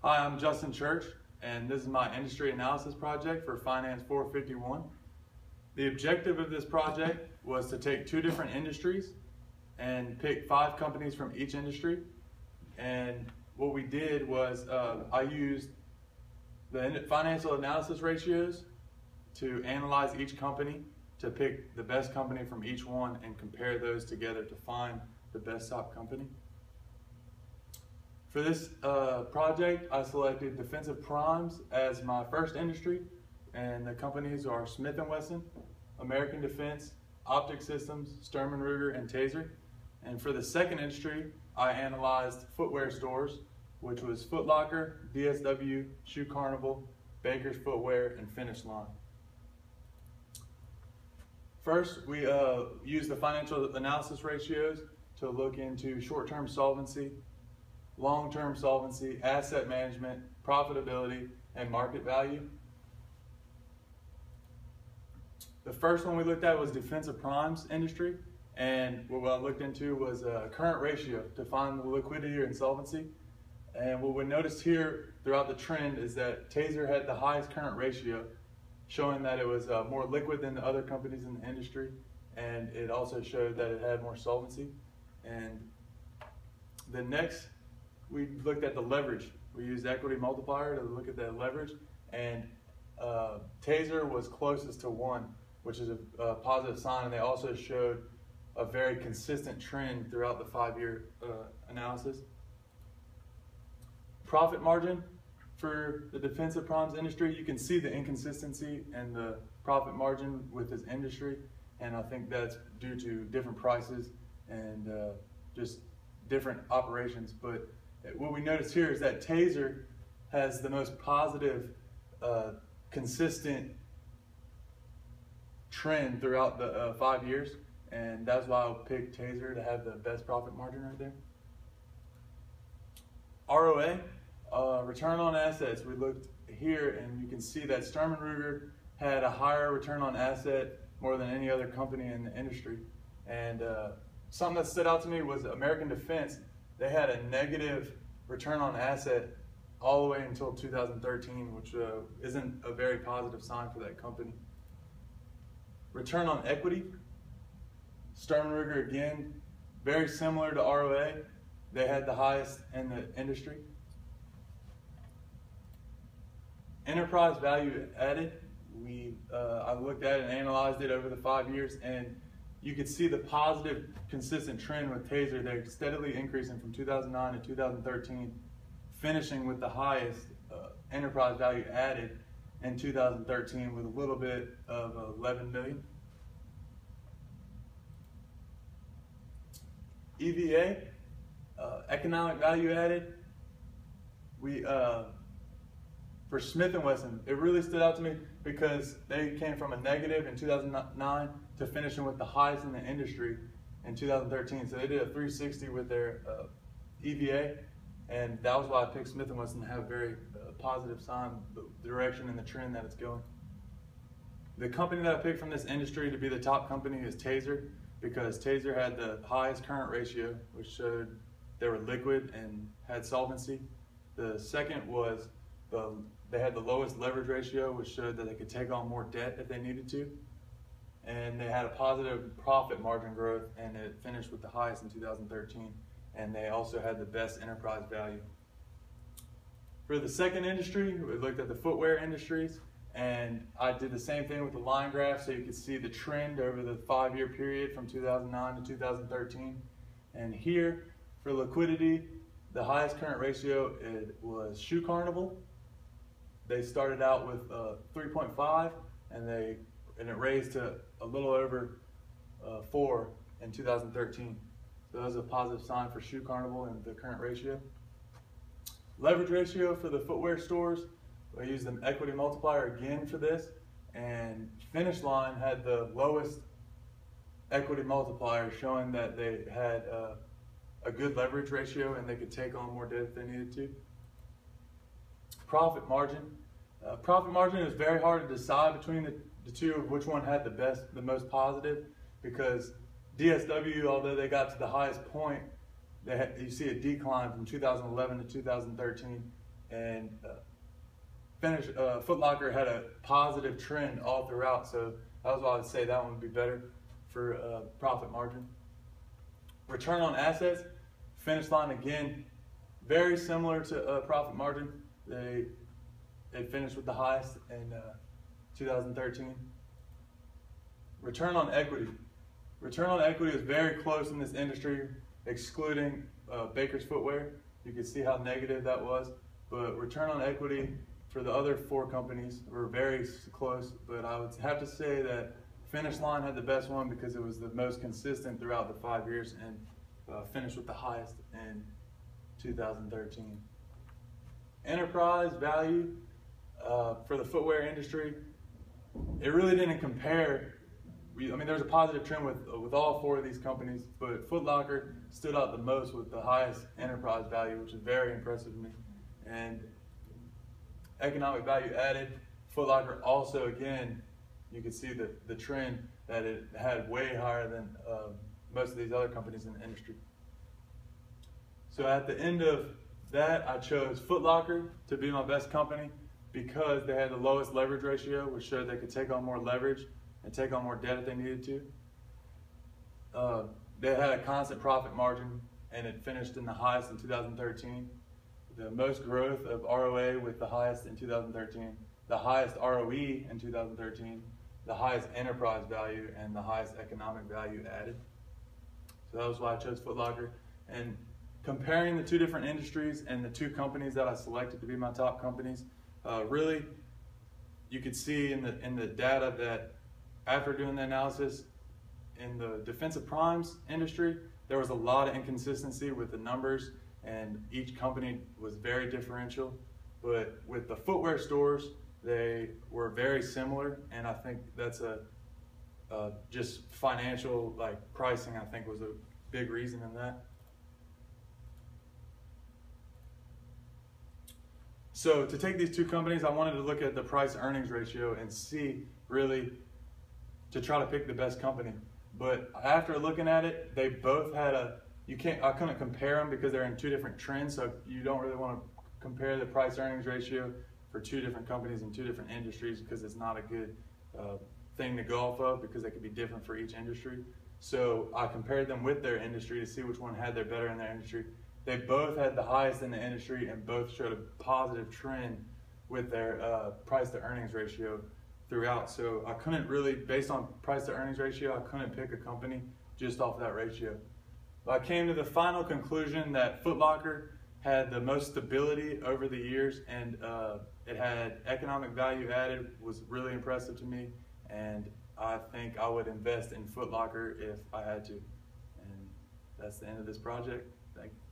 Hi, I'm Justin Church, and this is my industry analysis project for Fin451. The objective of this project was to take two different industries and pick 5 companies from each industry. And what we did was I used the financial analysis ratios to analyze each company to pick the best company from each one and compare those together to find the best top company. For this project, I selected defensive primes as my first industry, and the companies are Smith & Wesson, American Defense, Optic Systems, Sturm & Ruger, and Taser. And for the second industry, I analyzed footwear stores, which was Foot Locker, DSW, Shoe Carnival, Baker's Footwear, and Finish Line. First, we used the financial analysis ratios to look into short-term solvency, long-term solvency, asset management, profitability, and market value. The first one we looked at was defensive primes industry, and what I looked into was a current ratio to find the liquidity and solvency. And what we noticed here throughout the trend is that Taser had the highest current ratio, showing that it was more liquid than the other companies in the industry, and it also showed that it had more solvency. And the next, we looked at the leverage. We used equity multiplier to look at that leverage, and Taser was closest to 1, which is a positive sign, and they also showed a very consistent trend throughout the 5-year analysis. Profit margin for the defensive primes industry, you can see the inconsistency and the profit margin with this industry, and I think that's due to different prices and just different operations. But what we notice here is that Taser has the most positive, consistent trend throughout the 5 years, and that's why I picked Taser to have the best profit margin right there. ROA, return on assets. We looked here, and you can see that Sturm & Ruger had a higher return on asset more than any other company in the industry. And something that stood out to me was American Defense. They had a negative return on asset all the way until 2013, which isn't a very positive sign for that company. Return on equity, Sturm & Ruger again, very similar to ROA. They had the highest in the industry. Enterprise value added, I looked at it and analyzed it over the 5 years, and you could see the positive, consistent trend with Taser. They're steadily increasing from 2009 to 2013, finishing with the highest enterprise value added in 2013 with a little bit of 11 million. EVA, economic value added. For Smith & Wesson, it really stood out to me because they came from a negative in 2009 to finishing with the highest in the industry in 2013. So they did a 360 with their EVA, and that was why I picked Smith & Wesson to have a very positive sign, the direction and the trend that it's going. The company that I picked from this industry to be the top company is Taser, because Taser had the highest current ratio, which showed they were liquid and had solvency. The second was they had the lowest leverage ratio, which showed that they could take on more debt if they needed to. And they had a positive profit margin growth, and it finished with the highest in 2013. And they also had the best enterprise value. For the second industry, we looked at the footwear industries, and I did the same thing with the line graph so you could see the trend over the 5-year period from 2009 to 2013. And here, for liquidity, the highest current ratio was Shoe Carnival. They started out with 3.5, and it raised to a little over 4 in 2013. So that was a positive sign for Shoe Carnival and the current ratio. Leverage ratio for the footwear stores, I used an equity multiplier again for this, and Finish Line had the lowest equity multiplier, showing that they had a good leverage ratio and they could take on more debt if they needed to. Profit margin. Profit margin is very hard to decide between the two of which one had the most positive, because DSW, although they got to the highest point, you see a decline from 2011 to 2013, and Foot Locker had a positive trend all throughout, so that was why I would say that one would be better for profit margin. Return on assets, Finish Line again, very similar to profit margin. They finished with the highest in 2013. Return on equity. Return on equity is very close in this industry, excluding Baker's Footwear. You can see how negative that was, but return on equity for the other 4 companies were very close, but I would have to say that Finish Line had the best one because it was the most consistent throughout the 5 years and finished with the highest in 2013. Enterprise value for the footwear industry, it really didn't compare. I mean, there's a positive trend with all 4 of these companies, but Foot Locker stood out the most with the highest enterprise value, which is very impressive to me. And economic value added, Foot Locker also, again, you can see the trend that it had way higher than most of these other companies in the industry. So at the end of that, I chose Foot Locker to be my best company because they had the lowest leverage ratio, which showed they could take on more leverage and take on more debt if they needed to. They had a constant profit margin, and it finished in the highest in 2013. The most growth of ROA with the highest in 2013, the highest ROE in 2013, the highest enterprise value, and the highest economic value added. So that was why I chose Foot Locker. And comparing the 2 different industries and the 2 companies that I selected to be my top companies, really, you could see in the data that after doing the analysis, in the defensive primes industry, there was a lot of inconsistency with the numbers, and each company was very differential. But with the footwear stores, they were very similar, and I think that's just financial, like pricing, I think was a big reason in that. So to take these 2 companies, I wanted to look at the price earnings ratio and see really to try to pick the best company. But after looking at it, they both had I couldn't compare them because they're in 2 different trends, so you don't really want to compare the price earnings ratio for 2 different companies in 2 different industries because it's not a good thing to go off of because they could be different for each industry. So I compared them with their industry to see which one had their better in their industry. They both had the highest in the industry and both showed a positive trend with their price to earnings ratio throughout. So I couldn't really, based on price to earnings ratio, I couldn't pick a company just off that ratio. But I came to the final conclusion that Foot Locker had the most stability over the years, and it had economic value added, was really impressive to me, and I think I would invest in Foot Locker if I had to. And that's the end of this project. Thank you.